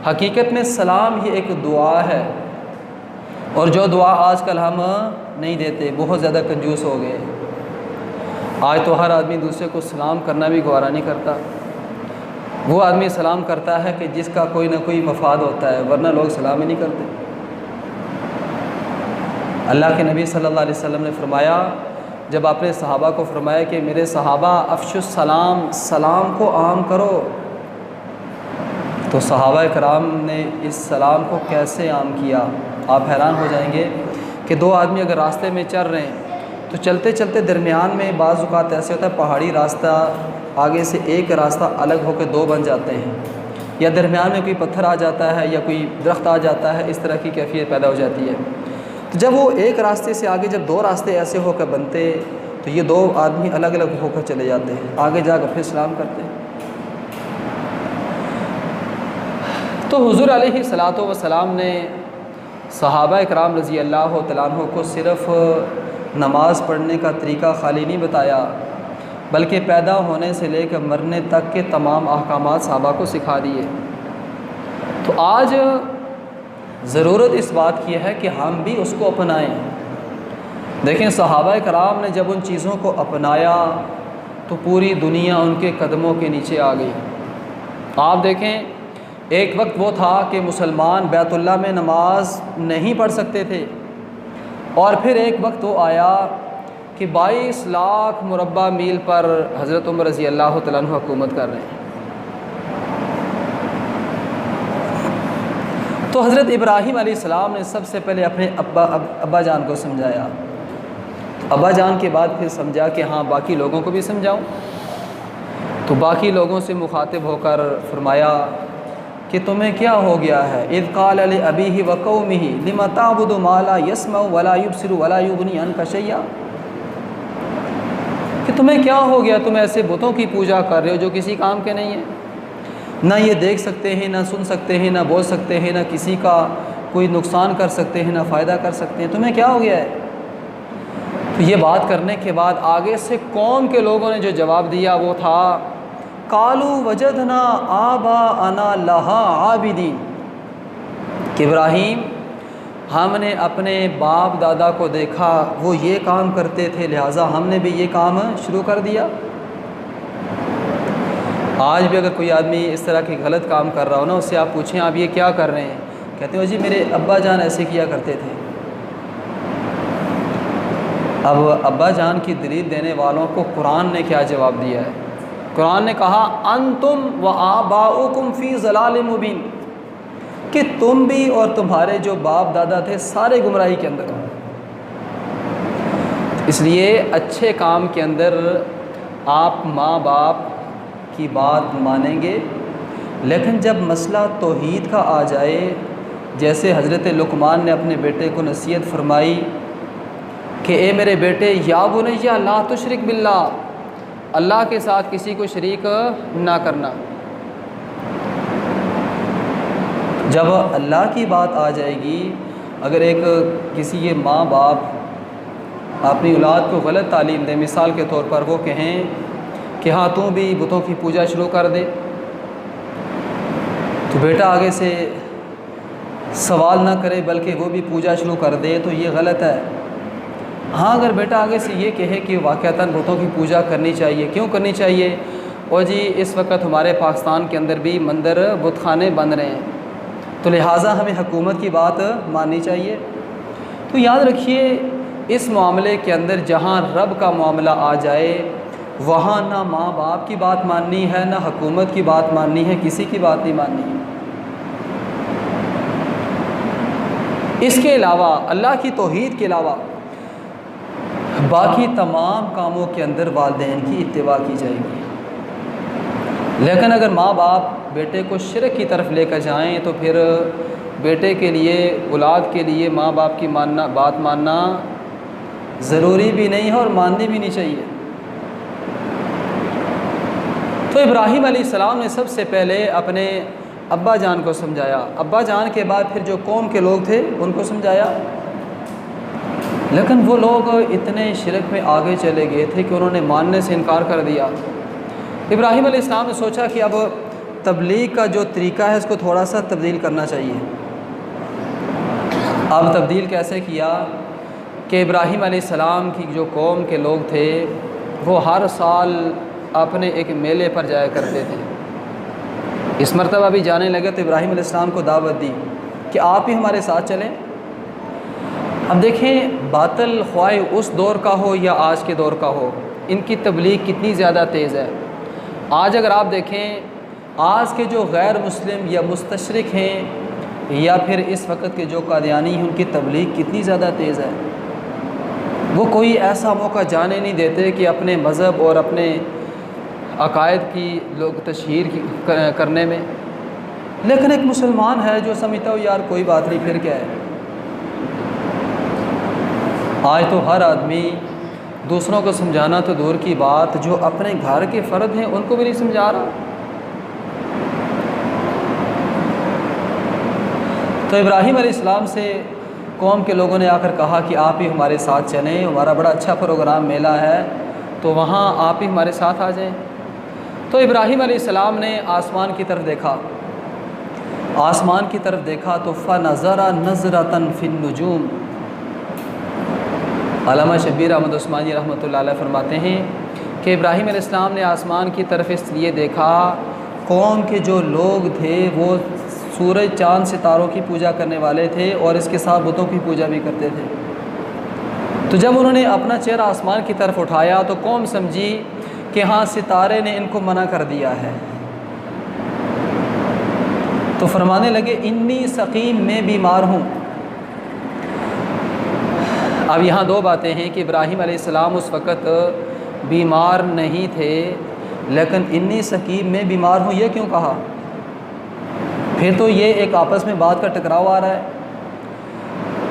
حقیقت میں سلام یہ ایک دعا ہے، اور جو دعا آج کل ہم نہیں دیتے، بہت زیادہ کنجوس ہو گئے۔ آج تو ہر آدمی دوسرے کو سلام کرنا بھی گوارا نہیں کرتا۔ وہ آدمی سلام کرتا ہے کہ جس کا کوئی نہ کوئی مفاد ہوتا ہے، ورنہ لوگ سلام ہی نہیں کرتے۔ اللہ کے نبی صلی اللہ علیہ وسلم نے فرمایا، جب آپ نے صحابہ کو فرمایا کہ میرے صحابہ افشوا السلام، سلام کو عام کرو، تو صحابہ کرام نے اس سلام کو کیسے عام کیا؟ آپ حیران ہو جائیں گے کہ دو آدمی اگر راستے میں چل رہے ہیں تو چلتے چلتے درمیان میں بعض اوقات ایسے ہوتا ہے پہاڑی راستہ، آگے سے ایک راستہ الگ ہو کے دو بن جاتے ہیں، یا درمیان میں کوئی پتھر آ جاتا ہے یا کوئی درخت آ جاتا ہے، اس طرح کی کیفیت پیدا ہو جاتی ہے۔ تو جب وہ ایک راستے سے آگے جب دو راستے ایسے ہو کر بنتے تو یہ دو آدمی الگ الگ ہو کر چلے جاتے ہیں، آگے جا کر پھر سلام کرتے ہیں۔ تو حضور علیہ الصلاۃ والسلام نے صحابہ اکرام رضی اللہ تعالیٰ عنہ کو صرف نماز پڑھنے کا طریقہ خالی نہیں بتایا، بلکہ پیدا ہونے سے لے کر مرنے تک کے تمام احکامات صحابہ کو سکھا دیے۔ تو آج ضرورت اس بات کی ہے کہ ہم بھی اس کو اپنائیں۔ دیکھیں صحابہ کرام نے جب ان چیزوں کو اپنایا تو پوری دنیا ان کے قدموں کے نیچے آ گئی۔ آپ دیکھیں ایک وقت وہ تھا کہ مسلمان بیت اللہ میں نماز نہیں پڑھ سکتے تھے، اور پھر ایک وقت وہ آیا کہ 22 لاکھ مربع میل پر حضرت عمر رضی اللہ تعالیٰ عنہ حکومت کر رہے ہیں۔ تو حضرت ابراہیم علیہ السلام نے سب سے پہلے اپنے ابا جان کو سمجھایا، ابا جان کے بعد پھر سمجھا کہ ہاں باقی لوگوں کو بھی سمجھاؤں۔ تو باقی لوگوں سے مخاطب ہو کر فرمایا کہ تمہیں کیا ہو گیا ہے؟ اذ قال لأبیہ وقومہ لم تعبد ما لا یسمع ولا یبصر ولا یغنی عنک شیئا، کہ تمہیں کیا ہو گیا، تم ایسے بتوں کی پوجا کر رہے ہو جو کسی کام کے نہیں ہیں، نہ یہ دیکھ سکتے ہیں، نہ سن سکتے ہیں، نہ بول سکتے ہیں، نہ کسی کا کوئی نقصان کر سکتے ہیں، نہ فائدہ کر سکتے ہیں، تمہیں کیا ہو گیا ہے؟ تو یہ بات کرنے کے بعد آگے سے قوم کے لوگوں نے جو جواب دیا وہ تھا قالوا وجدنا آباءنا لها عابدین، کہ ابراہیم ہم نے اپنے باپ دادا کو دیکھا وہ یہ کام کرتے تھے، لہٰذا ہم نے بھی یہ کام شروع کر دیا۔ آج بھی اگر کوئی آدمی اس طرح کے غلط کام کر رہا ہو نا، اس سے آپ پوچھیں آپ یہ کیا کر رہے ہیں، کہتے ہیں جی میرے ابا جان ایسے کیا کرتے تھے۔ اب ابا جان کی دلیل دینے والوں کو قرآن نے کیا جواب دیا ہے؟ قرآن نے کہا انتم و آباؤکم فی ضلال مبین، کہ تم بھی اور تمہارے جو باپ دادا تھے سارے گمراہی کے اندر ہو۔ اس لیے اچھے کام کے اندر آپ ماں باپ کی بات مانیں گے، لیکن جب مسئلہ توحید کا آ جائے، جیسے حضرت لقمان نے اپنے بیٹے کو نصیحت فرمائی کہ اے میرے بیٹے یا بنیا لا تشرک باللہ، اللہ کے ساتھ کسی کو شریک نہ کرنا۔ جب اللہ کی بات آ جائے گی، اگر ایک کسی کے ماں باپ اپنی اولاد کو غلط تعلیم دیں، مثال کے طور پر وہ کہیں کہ ہاں تو بھی بتوں کی پوجا شروع کر دے، تو بیٹا آگے سے سوال نہ کرے بلکہ وہ بھی پوجا شروع کر دے، تو یہ غلط ہے۔ ہاں اگر بیٹا آگے سے یہ کہے کہ واقعتاً بتوں کی پوجا کرنی چاہیے، کیوں کرنی چاہیے؟ اور جی اس وقت ہمارے پاکستان کے اندر بھی مندر بت خانے بن رہے ہیں، تو لہٰذا ہمیں حکومت کی بات ماننی چاہیے۔ تو یاد رکھیے اس معاملے کے اندر جہاں رب کا معاملہ آ جائے وہاں نہ ماں باپ کی بات ماننی ہے، نہ حکومت کی بات ماننی ہے، کسی کی بات نہیں ماننی ہے۔ اس کے علاوہ اللہ کی توحید کے علاوہ باقی تمام کاموں کے اندر والدین کی اتباع کی جائے گی، لیکن اگر ماں باپ بیٹے کو شرک کی طرف لے کر جائیں تو پھر بیٹے کے لیے، اولاد کے لیے ماں باپ کی بات ماننا ضروری بھی نہیں ہے اور ماننی بھی نہیں چاہیے۔ تو ابراہیم علیہ السلام نے سب سے پہلے اپنے ابا جان کو سمجھایا، ابا جان کے بعد پھر جو قوم کے لوگ تھے ان کو سمجھایا، لیکن وہ لوگ اتنے شرک میں آگے چلے گئے تھے کہ انہوں نے ماننے سے انکار کر دیا۔ ابراہیم علیہ السلام نے سوچا کہ اب تبلیغ کا جو طریقہ ہے اس کو تھوڑا سا تبدیل کرنا چاہیے۔ اب تبدیل کیسے کیا کہ ابراہیم علیہ السلام کی جو قوم کے لوگ تھے وہ ہر سال اپنے ایک میلے پر جایا کرتے تھے۔ اس مرتبہ بھی جانے لگے تو ابراہیم علیہ السلام کو دعوت دی کہ آپ ہی ہمارے ساتھ چلیں۔ اب دیکھیں باطل خواہ اس دور کا ہو یا آج کے دور کا ہو، ان کی تبلیغ کتنی زیادہ تیز ہے۔ آج اگر آپ دیکھیں آج کے جو غیر مسلم یا مستشرق ہیں یا پھر اس وقت کے جو قادیانی ہیں ان کی تبلیغ کتنی زیادہ تیز ہے۔ وہ کوئی ایسا موقع جانے نہیں دیتے کہ اپنے مذہب اور اپنے عقائد کی لوگ تشہیر کرنے میں، لیکن ایک مسلمان ہے جو سمجھتا ہو یار کوئی بات نہیں پھر کیا ہے۔ آج تو ہر آدمی دوسروں کو سمجھانا تو دور کی بات، جو اپنے گھر کے فرد ہیں ان کو بھی نہیں سمجھا رہا۔ تو ابراہیم علیہ السلام سے قوم کے لوگوں نے آ کر کہا کہ آپ ہی ہمارے ساتھ چلیں، ہمارا بڑا اچھا پروگرام میلہ ہے تو وہاں آپ ہی ہمارے ساتھ آ جائیں۔ تو ابراہیم علیہ السلام نے آسمان کی طرف دیکھا، آسمان کی طرف دیکھا تو فَنَظَرَ نَظْرَةً فِي النُّجُومِ۔ علامہ شبیر احمد عثمانی رحمۃ اللہ علیہ فرماتے ہیں کہ ابراہیم علیہ السلام نے آسمان کی طرف اس لیے دیکھا، قوم کے جو لوگ تھے وہ سورج چاند ستاروں کی پوجا کرنے والے تھے اور اس کے ساتھ بتوں کی پوجا بھی کرتے تھے۔ تو جب انہوں نے اپنا چہرہ آسمان کی طرف اٹھایا تو قوم سمجھی کہ ہاں ستارے نے ان کو منع کر دیا ہے۔ تو فرمانے لگے انی سقیم، میں بیمار ہوں۔ اب یہاں دو باتیں ہیں کہ ابراہیم علیہ السلام اس وقت بیمار نہیں تھے، لیکن انی سقیم، میں بیمار ہوں یہ کیوں کہا؟ پھر تو یہ ایک آپس میں بات کا ٹکراؤ آ رہا ہے۔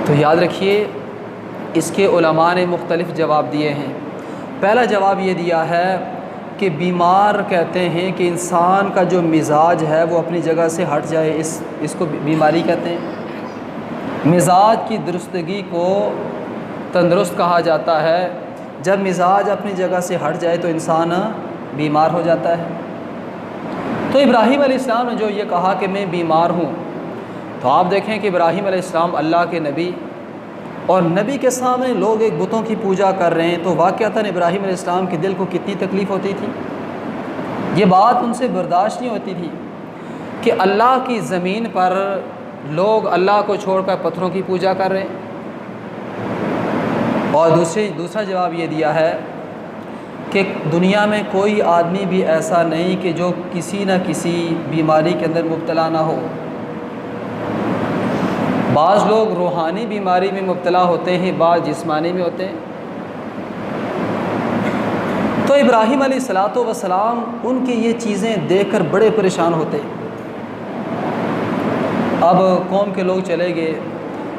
تو یاد رکھیے اس کے علماء نے مختلف جواب دیے ہیں۔ پہلا جواب یہ دیا ہے کہ بیمار کہتے ہیں کہ انسان کا جو مزاج ہے وہ اپنی جگہ سے ہٹ جائے، اس کو بیماری کہتے ہیں۔ مزاج کی درستگی کو تندرست کہا جاتا ہے۔ جب مزاج اپنی جگہ سے ہٹ جائے تو انسان بیمار ہو جاتا ہے۔ تو ابراہیم علیہ السلام نے جو یہ کہا کہ میں بیمار ہوں، تو آپ دیکھیں کہ ابراہیم علیہ السلام اللہ کے نبی، اور نبی کے سامنے لوگ ایک بتوں کی پوجا کر رہے ہیں، تو واقعتاً ابراہیم علیہ السلام کے دل کو کتنی تکلیف ہوتی تھی۔ یہ بات ان سے برداشت نہیں ہوتی تھی کہ اللہ کی زمین پر لوگ اللہ کو چھوڑ کر پتھروں کی پوجا کر رہے ہیں۔ اور دوسرا جواب یہ دیا ہے کہ دنیا میں کوئی آدمی بھی ایسا نہیں کہ جو کسی نہ کسی بیماری کے اندر مبتلا نہ ہو۔ بعض لوگ روحانی بیماری میں مبتلا ہوتے ہیں، بعض جسمانی میں ہوتے ہیں۔ تو ابراہیم علیہ السلام ان کی یہ چیزیں دیکھ کر بڑے پریشان ہوتے۔ اب قوم کے لوگ چلے گئے،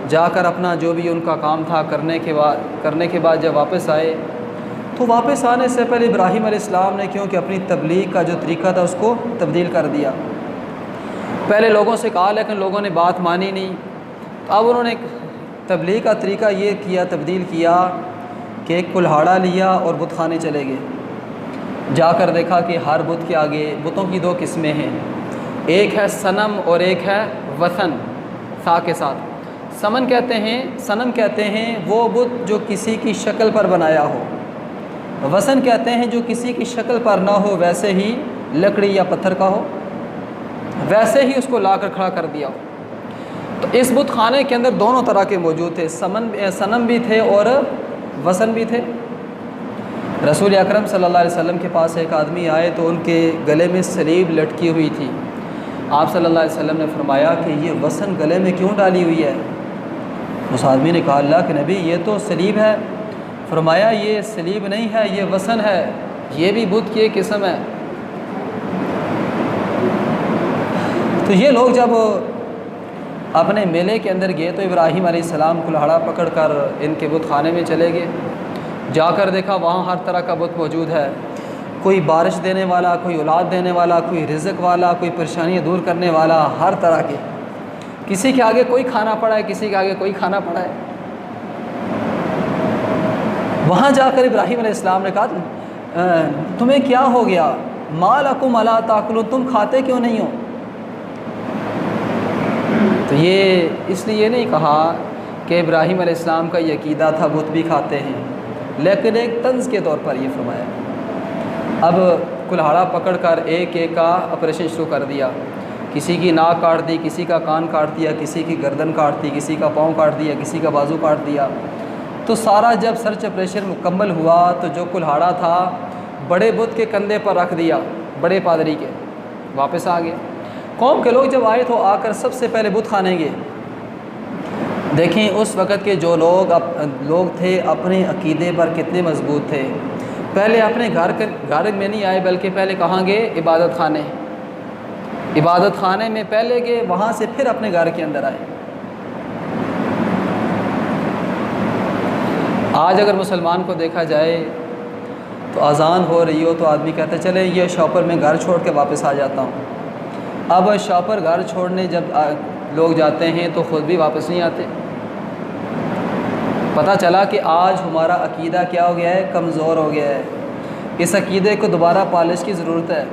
جا کر اپنا جو بھی ان کا کام تھا کرنے کے بعد جب واپس آئے تو واپس آنے سے پہلے ابراہیم علیہ السلام نے کیونکہ اپنی تبلیغ کا جو طریقہ تھا اس کو تبدیل کر دیا۔ پہلے لوگوں سے کہا لیکن لوگوں نے بات مانی نہیں، تو اب انہوں نے تبلیغ کا طریقہ یہ کیا، تبدیل کیا کہ ایک کلہاڑا لیا اور بت خانے چلے گئے۔ جا کر دیکھا کہ ہر بت کے آگے، بتوں کی دو قسمیں ہیں، ایک ہے صنم اور ایک ہے وثن، سا کے ساتھ۔ صنم کہتے ہیں وہ بت جو کسی کی شکل پر بنایا ہو، وثن کہتے ہیں جو کسی کی شکل پر نہ ہو، ویسے ہی لکڑی یا پتھر کا ہو، ویسے ہی اس کو لا کر کھڑا کر دیا ہو۔ تو اس بت خانے کے اندر دونوں طرح کے موجود تھے، صنم بھی تھے اور وثن بھی تھے۔ رسول اکرم صلی اللہ علیہ وسلم کے پاس ایک آدمی آئے تو ان کے گلے میں سلیب لٹکی ہوئی تھی۔ آپ صلی اللہ علیہ وسلم نے فرمایا کہ یہ وثن گلے میں کیوں ڈالی ہوئی ہے؟ اس آدمی نے کہا اللہ کے نبی یہ تو سلیب ہے۔ فرمایا یہ سلیب نہیں ہے، یہ وثن ہے، یہ بھی بت کی ایک قسم ہے۔ تو یہ لوگ جب اپنے میلے کے اندر گئے تو ابراہیم علیہ السلام کلہاڑا پکڑ کر ان کے بت خانے میں چلے گئے۔ جا کر دیکھا وہاں ہر طرح کا بت موجود ہے، کوئی بارش دینے والا، کوئی اولاد دینے والا، کوئی رزق والا، کوئی پریشانیاں دور کرنے والا، ہر طرح کے۔ کسی کے آگے کوئی کھانا پڑا ہے، کسی کے آگے کوئی کھانا پڑا ہے۔ وہاں جا کر ابراہیم علیہ السلام نے کہا تمہیں کیا ہو گیا؟ ما لکم الا تاکلون، تم کھاتے کیوں نہیں ہو؟ تو یہ اس لیے نہیں کہا کہ ابراہیم علیہ السلام کا یہ عقیدہ تھا بت بھی کھاتے ہیں، لیکن ایک طنز کے طور پر یہ فرمایا۔ اب کلہاڑا پکڑ کر ایک ایک کا آپریشن شروع کر دیا، کسی کی ناک کاٹ دی، کسی کا کان کاٹ دیا، کسی کی گردن کاٹ دی، کسی کا پاؤں کاٹ دیا، کسی کا بازو کاٹ دیا۔ تو سارا جب سرچ آپریشن مکمل ہوا تو جو کلہاڑا تھا بڑے بت کے کندھے پر رکھ دیا، بڑے پادری کے، واپس آ گئے۔ قوم کے لوگ جب آئے تو آ کر سب سے پہلے بت خانے گئے۔ دیکھیں اس وقت کے جو لوگ تھے اپنے عقیدے پر کتنے مضبوط تھے۔ پہلے اپنے گھر میں نہیں آئے بلکہ پہلے کہاں گئے؟ عبادت خانے۔ عبادت خانے میں پہلے گئے، وہاں سے پھر اپنے گھر کے اندر آئے۔ آج اگر مسلمان کو دیکھا جائے تو اذان ہو رہی ہو تو آدمی کہتا ہے چلے یہ شاپر میں گھر چھوڑ کے واپس آ جاتا ہوں۔ اب شاپر گھر چھوڑنے جب لوگ جاتے ہیں تو خود بھی واپس نہیں آتے۔ پتہ چلا کہ آج ہمارا عقیدہ کیا ہو گیا ہے؟ کمزور ہو گیا ہے۔ اس عقیدے کو دوبارہ پالش کی ضرورت ہے۔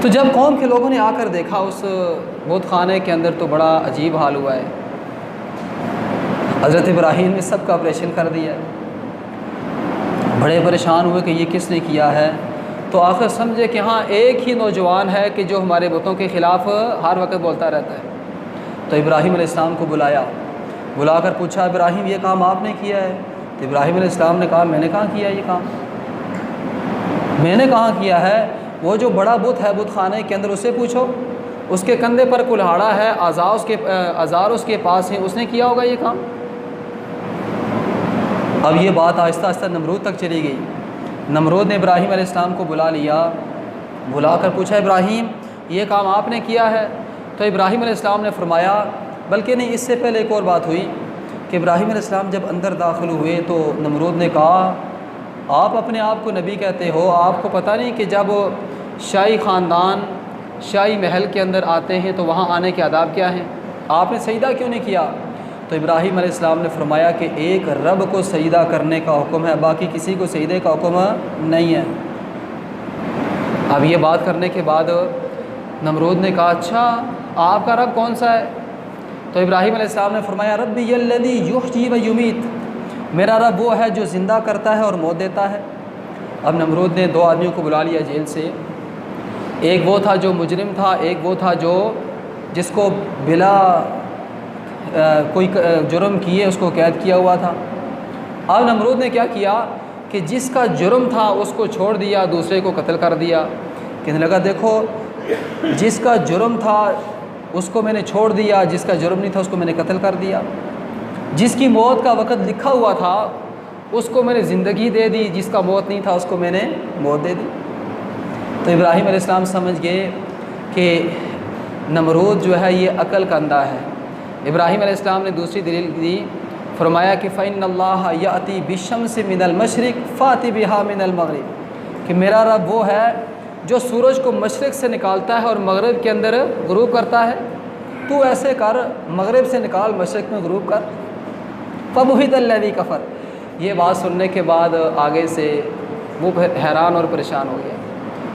تو جب قوم کے لوگوں نے آ کر دیکھا اس بت خانے کے اندر تو بڑا عجیب حال ہوا ہے۔ حضرت ابراہیم نے سب کا آپریشن کر دیا، بڑے پریشان ہوئے کہ یہ کس نے کیا ہے۔ تو آخر سمجھے کہ ہاں ایک ہی نوجوان ہے کہ جو ہمارے بتوں کے خلاف ہر وقت بولتا رہتا ہے۔ تو ابراہیم علیہ السلام کو بلا کر پوچھا ابراہیم یہ کام آپ نے کیا ہے؟ تو ابراہیم علیہ السلام نے کہا میں نے کہاں کیا یہ کام، میں نے کہاں کیا ہے؟ وہ جو بڑا بت ہے بت خانے کے اندر اسے پوچھو، اس کے کندھے پر کلہاڑا ہے، آزار اس کے پاس ہیں، اس نے کیا ہوگا یہ کام۔ اب یہ بات آہستہ آہستہ نمرود تک چلی گئی۔ نمرود نے ابراہیم علیہ السلام کو بلا کر پوچھا ابراہیم یہ کام آپ نے کیا ہے؟ تو ابراہیم علیہ السلام نے فرمایا، بلکہ نہیں اس سے پہلے ایک اور بات ہوئی کہ ابراہیم علیہ السلام جب اندر داخل ہوئے تو نمرود نے کہا آپ اپنے آپ کو نبی کہتے ہو، آپ کو پتہ نہیں کہ جب شاہی خاندان شاہی محل کے اندر آتے ہیں تو وہاں آنے کے آداب کیا ہیں؟ آپ نے سجدہ کیوں نہیں کیا؟ تو ابراہیم علیہ السلام نے فرمایا کہ ایک رب کو سجدہ کرنے کا حکم ہے، باقی کسی کو سجدے کا حکم نہیں ہے۔ اب یہ بات کرنے کے بعد نمرود نے کہا اچھا آپ کا رب کون سا ہے؟ تو ابراہیم علیہ السلام نے فرمایا ربی الذی یحیی و یمیت، میرا رب وہ ہے جو زندہ کرتا ہے اور موت دیتا ہے۔ اب نمرود نے دو آدمیوں کو بلا لیا جیل سے، ایک وہ تھا جو مجرم تھا، ایک وہ تھا جس کو بلا کوئی جرم کیے اس کو قید کیا ہوا تھا۔ اب نمرود نے کیا کیا کہ جس کا جرم تھا اس کو چھوڑ دیا، دوسرے کو قتل کر دیا۔ کہنے لگا دیکھو جس کا جرم تھا اس کو میں نے چھوڑ دیا، جس کا جرم نہیں تھا اس کو میں نے قتل کر دیا، جس کی موت کا وقت لکھا ہوا تھا اس کو میں نے زندگی دے دی، جس کا موت نہیں تھا اس کو میں نے موت دے دی۔ تو ابراہیم علیہ السلام سمجھ گئے کہ نمرود جو ہے یہ عقل کا اندھا ہے۔ ابراہیم علیہ السلام نے دوسری دلیل دی، فرمایا کہ فَإِنَّ اللَّهَ يَأْتِي بِالشَّمْسِ مِنَ الْمَشْرِقِ فَأْتِ بِهَا مِنَ الْمَغْرِبِ، کہ میرا رب وہ ہے جو سورج کو مشرق سے نکالتا ہے اور مغرب کے اندر غروب کرتا ہے، تو ایسے کر مغرب سے نکال مشرق میں غروب کر۔ فَبُهِتَ الَّذِي كَفَرَ، یہ بات سننے کے بعد آگے سے وہ حیران اور پریشان ہو گیا۔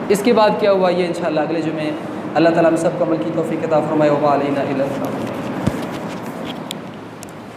اس کے بعد کیا ہوا یہ انشاءاللہ اگلے جمعے اللہ تعالیٰ ہم سب کو عمل کی توفیق عطا فرمائے۔ وَمَا عَلَيْنَا إِلَّا الْبَلَاغُ۔